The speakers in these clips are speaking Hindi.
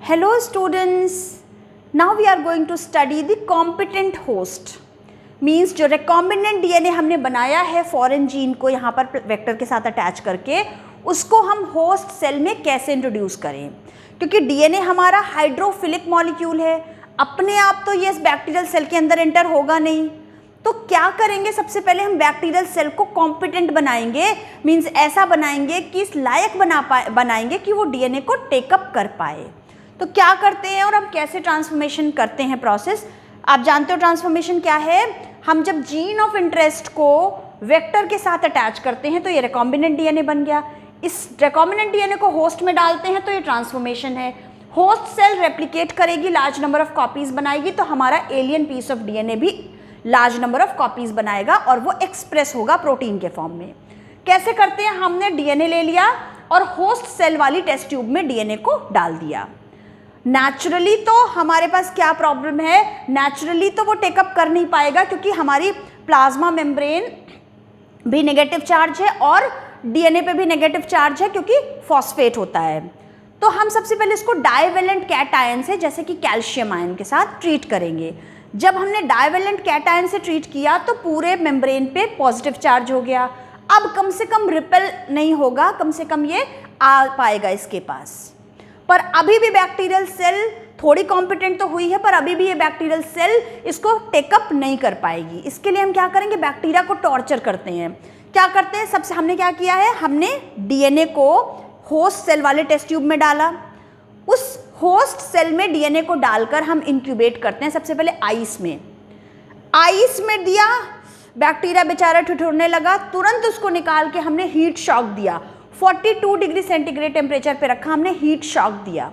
Hello students, now we are going to study the competent host. Means जो recombinant DNA हमने बनाया है फॉरेन जीन को यहाँ पर वेक्टर के साथ अटैच करके, उसको हम होस्ट सेल में कैसे इंट्रोड्यूस करें, क्योंकि DNA हमारा हाइड्रोफिलिक मॉलिक्यूल है, अपने आप तो ये इस बैक्टीरियल सेल के अंदर एंटर होगा नहीं। तो क्या करेंगे, सबसे पहले हम बैक्टीरियल सेल को कॉम्पिटेंट बनाएंगे, मीन्स ऐसा बनाएंगे कि इस लायक बनाएंगे कि वो डीएनए को टेकअप कर पाए। तो क्या करते हैं और हम कैसे ट्रांसफॉर्मेशन करते हैं प्रोसेस, आप जानते हो ट्रांसफॉर्मेशन क्या है। हम जब जीन ऑफ इंटरेस्ट को वेक्टर के साथ अटैच करते हैं तो ये रिकॉम्बिनेंट डीएनए बन गया, इस रिकॉम्बिनेंट डीएनए को होस्ट में डालते हैं तो ये ट्रांसफॉर्मेशन है। होस्ट सेल रेप्लिकेट करेगी, लार्ज नंबर ऑफ कॉपीज बनाएगी, तो हमारा एलियन पीस ऑफ डीएनए भी लार्ज नंबर ऑफ कॉपीज बनाएगा और वो एक्सप्रेस होगा प्रोटीन के फॉर्म में। कैसे करते हैं, हमने डीएनए ले लिया और होस्ट सेल वाली टेस्ट ट्यूब में डीएनए को डाल दिया। नेचुरली तो हमारे पास क्या प्रॉब्लम है, नेचुरली तो वो टेकअप कर नहीं पाएगा क्योंकि हमारी प्लाज्मा मेम्ब्रेन भी नेगेटिव चार्ज है और डीएनए पे भी नेगेटिव चार्ज है क्योंकि फॉस्फेट होता है। तो हम सबसे पहले इसको डाइवेलेंट कैटायन से, जैसे कि कैल्शियम आयन के साथ ट्रीट करेंगे। जब हमने डाइवेलेंट कैटायन से ट्रीट किया तो पूरे मेम्ब्रेन पे पॉजिटिव चार्ज हो गया। अब कम से कम रिपेल नहीं होगा, कम से कम ये आ पाएगा इसके पास। पर अभी भी बैक्टीरियल सेल थोड़ी कॉम्पिटेंट तो हुई है, पर अभी भी ये बैक्टीरियल सेल इसको टेकअप नहीं कर पाएगी। इसके लिए हम क्या करेंगे, बैक्टीरिया को टॉर्चर करते हैं। क्या करते हैं, सबसे हमने क्या किया है, हमने डीएनए को होस्ट सेल वाले टेस्ट ट्यूब में डाला। उस होस्ट सेल में डीएनए को डालकर हम इंक्यूबेट करते हैं। सबसे पहले आइस में दिया, बैक्टीरिया बेचारा ठिठुरने लगा, तुरंत उसको निकाल के हमने हीट शॉक दिया। 42 डिग्री सेंटीग्रेड टेम्परेचर पे रखा, हमने हीट शॉक दिया।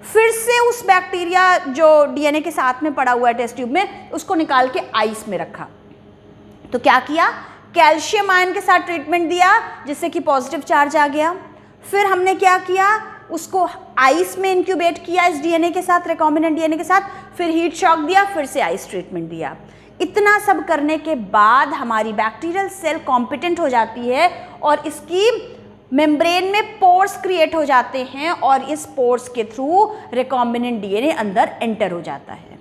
फिर से उस बैक्टीरिया जो डीएनए के साथ में पड़ा हुआ है टेस्ट ट्यूब में, उसको निकाल के आइस में रखा। तो क्या किया, कैल्शियम आयन के साथ ट्रीटमेंट दिया जिससे कि पॉजिटिव चार्ज आ गया। फिर हमने क्या किया, उसको आइस में इंक्यूबेट किया इस डीएनए के साथ, रिकॉम्बिनेंट डीएनए के साथ, फिर हीट शॉक दिया, फिर से आइस ट्रीटमेंट दिया। इतना सब करने के बाद हमारी बैक्टीरियल सेल कॉम्पिटेंट हो जाती है और इसकी मेम्ब्रेन में पोर्स क्रिएट हो जाते हैं और इस पोर्स के थ्रू रिकॉम्बिनेंट डीएनए अंदर एंटर हो जाता है।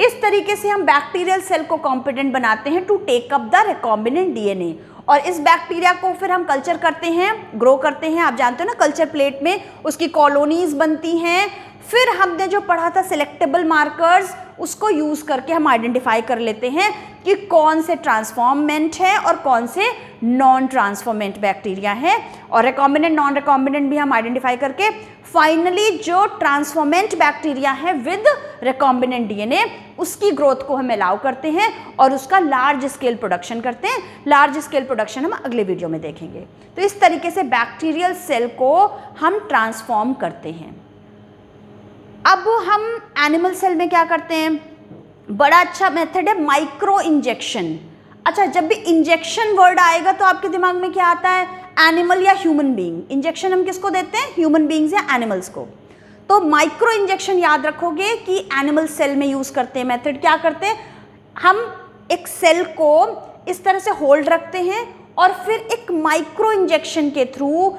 इस तरीके से हम बैक्टीरियल सेल को कॉम्पिटेंट बनाते हैं to take up the recombinant DNA. और इस बैक्टीरिया को फिर हम कल्चर करते हैं, ग्रो करते हैं। आप जानते हो ना, कल्चर प्लेट में उसकी कॉलोनीज बनती हैं। फिर हमने जो पढ़ा था सिलेक्टेबल मार्कर्स, उसको यूज़ करके हम आइडेंटिफाई कर लेते हैं कि कौन से ट्रांसफॉर्मेंट है और कौन से नॉन ट्रांसफॉर्मेंट बैक्टीरिया हैं, और रिकॉम्बिनेंट नॉन रिकॉम्बिनेंट भी हम आइडेंटिफाई करके फाइनली जो ट्रांसफॉर्मेंट बैक्टीरिया है विद रिकॉम्बिनेंट डीएनए, उसकी ग्रोथ को हम अलाउ करते हैं और उसका लार्ज स्केल प्रोडक्शन करते हैं। लार्ज स्केल प्रोडक्शन हम अगले वीडियो में देखेंगे। तो इस तरीके से बैक्टीरियल सेल को हम ट्रांसफॉर्म करते हैं। अब हम एनिमल सेल में क्या करते हैं, बड़ा अच्छा मेथड है माइक्रो इंजेक्शन। अच्छा, जब भी इंजेक्शन वर्ड आएगा तो आपके दिमाग में क्या आता है, एनिमल या ह्यूमन बीइंग। इंजेक्शन हम किसको देते हैं, ह्यूमन बीइंग्स या एनिमल्स को। तो माइक्रो इंजेक्शन याद रखोगे कि एनिमल सेल में यूज करते हैं। मेथड क्या करते हैं, हम एक सेल को इस तरह से होल्ड रखते हैं और फिर एक माइक्रो इंजेक्शन के थ्रू,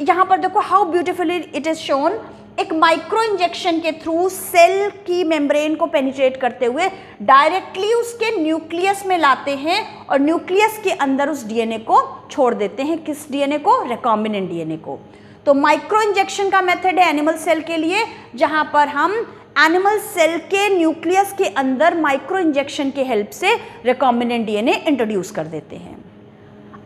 यहाँ पर देखो how beautifully it is shown, एक माइक्रो इंजेक्शन के थ्रू सेल की मेम्ब्रेन को पेनिट्रेट करते हुए डायरेक्टली उसके न्यूक्लियस में लाते हैं और न्यूक्लियस के अंदर उस डीएनए को छोड़ देते हैं। किस डीएनए को, रिकॉम्बिनेंट डीएनए को। तो माइक्रो इंजेक्शन का मेथड है एनिमल सेल के लिए, जहां पर हम एनिमल सेल के न्यूक्लियस के अंदर माइक्रो इंजेक्शन के हेल्प से रिकॉम्बिनेंट डीएनए इंट्रोड्यूस कर देते हैं।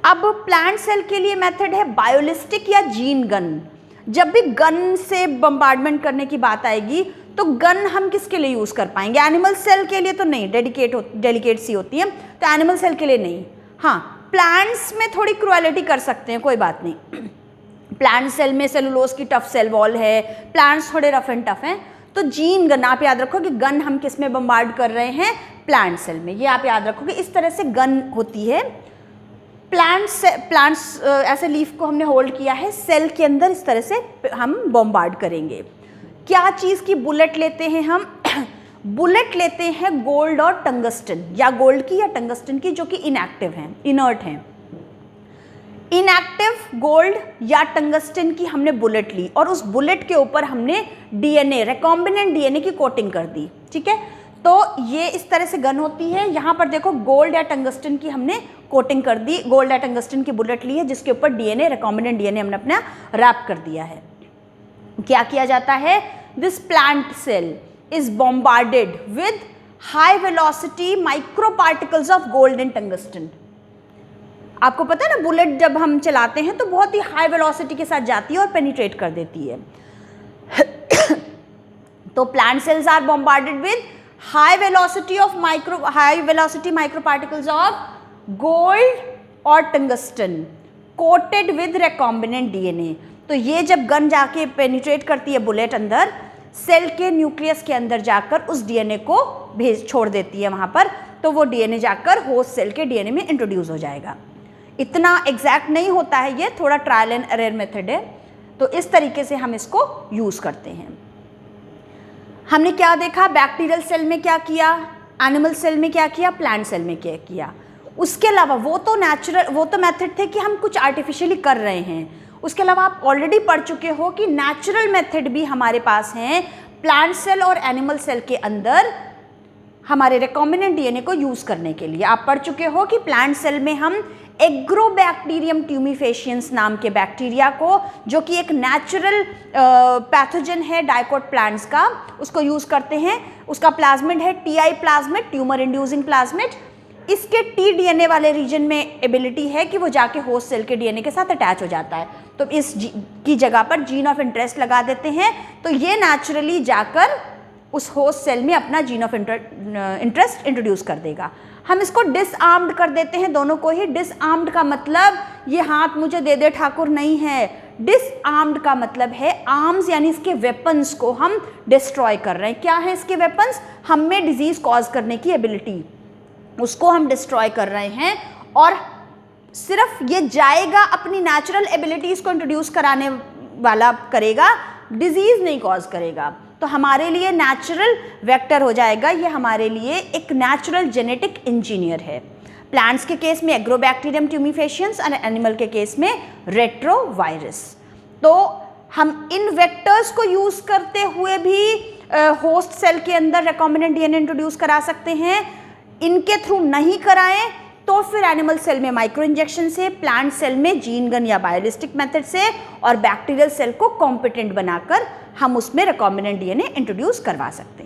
अब प्लांट सेल के लिए मेथड है बायोलिस्टिक या जीन गन। जब भी गन से बम्बार्डमेंट करने की बात आएगी तो गन हम किसके लिए यूज़ कर पाएंगे, एनिमल सेल के लिए तो नहीं, डेलिकेट सी होती है, तो एनिमल सेल के लिए नहीं। हाँ, प्लांट्स में थोड़ी क्रुएलिटी कर सकते हैं, कोई बात नहीं। प्लांट सेल में सेलुलोज की टफ सेल वॉल है, प्लांट्स थोड़े रफ एंड टफ हैं। तो जीन गन, आप याद रखो कि गन हम किस में बम्बार्ड कर रहे हैं, प्लांट सेल में। ये आप याद रखोगे, इस तरह से गन होती है। प्लांट्स ऐसे लीफ को हमने होल्ड किया है, सेल के अंदर इस तरह से हम बॉम्बार्ड करेंगे। क्या चीज़ की बुलेट लेते हैं हम बुलेट लेते हैं गोल्ड और टंगस्टन, या गोल्ड की या टंगस्टन की, जो कि इनएक्टिव हैं, इनर्ट हैं। इनएक्टिव गोल्ड या टंगस्टन की हमने बुलेट ली और उस बुलेट के ऊपर हमने डीएनए, रिकॉम्बिनेंट डीएनए की कोटिंग कर दी, ठीक है। तो ये इस तरह से गन होती है। यहाँ पर देखो गोल्ड या टंगस्टन की हमने कोटिंग कर दी, गोल्ड या टंगस्टन की बुलेट ली है जिसके ऊपर डीएनए, रिकॉम्बिनेंट डीएनए हमने अपना रैप कर दिया है। क्या किया जाता है, this plant cell is bombarded with high velocity micro particles of gold and tungsten. आपको पता है ना, बुलेट जब हम चलाते हैं तो बहुत ही हाई वेलोसिटी के साथ जाती है और पेनिट्रेट कर देती है। तो plant cells are bombarded with high velocity micro particles of gold और tungsten coated with recombinant DNA. तो ये जब गन जाके पेनिट्रेट करती है बुलेट अंदर, सेल के न्यूक्लियस के अंदर जाकर उस डीएनए को छोड़ देती है वहाँ पर, तो वो डीएनए जाकर होस्ट सेल के डीएनए में इंट्रोड्यूस हो जाएगा। इतना एग्जैक्ट नहीं होता है, ये थोड़ा ट्रायल एंड एरर मेथड है। तो इस तरीके से हम इसको यूज़ करते हैं। हमने क्या देखा, बैक्टीरियल सेल में क्या किया, एनिमल सेल में क्या किया, प्लांट सेल में क्या किया। उसके अलावा वो तो मेथड थे कि हम कुछ आर्टिफिशियली कर रहे हैं। उसके अलावा आप ऑलरेडी पढ़ चुके हो कि नेचुरल मेथड भी हमारे पास हैं प्लांट सेल और एनिमल सेल के अंदर हमारे रिकॉम्बिनेंट डीएनए को यूज़ करने के लिए। आप पढ़ चुके हो कि प्लांट सेल में हम एग्रोबैक्टीरियम ट्यूमिफेशियंस नाम के बैक्टीरिया को, जो कि एक नेचुरल पैथोजन है डाइकोट प्लांट्स का, उसको यूज़ करते हैं। उसका प्लाज्मिड है TI plasmid, tumour inducing plasmid. इसके टी डीएनए वाले रीजन में एबिलिटी है कि वो जाके होस्ट सेल के डीएनए के साथ अटैच हो जाता है। तो इस की जगह पर जीन ऑफ इंटरेस्ट लगा देते हैं, तो ये नेचुरली जाकर उस होस्ट सेल में अपना जीन ऑफ इंटरेस्ट इंट्रोड्यूस कर देगा। हम इसको डिसआर्म्ड कर देते हैं दोनों को ही। डिसआर्म्ड का मतलब ये हाथ मुझे दे दे ठाकुर नहीं है। डिसआर्म्ड का मतलब है आर्म्स यानी इसके वेपन्स को हम डिस्ट्रॉय कर रहे हैं। क्या है इसके वेपन्स, हम में डिजीज कॉज करने की एबिलिटी, उसको हम डिस्ट्रॉय कर रहे हैं। और सिर्फ ये जाएगा अपनी नेचुरल एबिलिटीज़ को इंट्रोड्यूस कराने वाला करेगा, डिजीज़ नहीं कॉज करेगा। तो हमारे लिए नेचुरल वेक्टर हो जाएगा, ये हमारे लिए एक नेचुरल जेनेटिक इंजीनियर है। प्लांट्स के केस में एग्रोबैक्टीरियम ट्यूमिफेशियंस और एनिमल के केस में रेट्रोवायरस। तो हम इन वेक्टर्स को यूज़ करते हुए भी होस्ट सेल के अंदर रिकॉम्बिनेंट डीएनए इंट्रोड्यूस करा सकते हैं। इनके थ्रू नहीं कराएं तो फिर एनिमल सेल में माइक्रो इंजेक्शन से, प्लांट सेल में जीन गन या बायोलिस्टिक मेथड से, और बैक्टीरियल सेल को कॉम्पिटेंट बनाकर हम उसमें रिकॉम्बिनेंट डीएनए इंट्रोड्यूस करवा सकते हैं।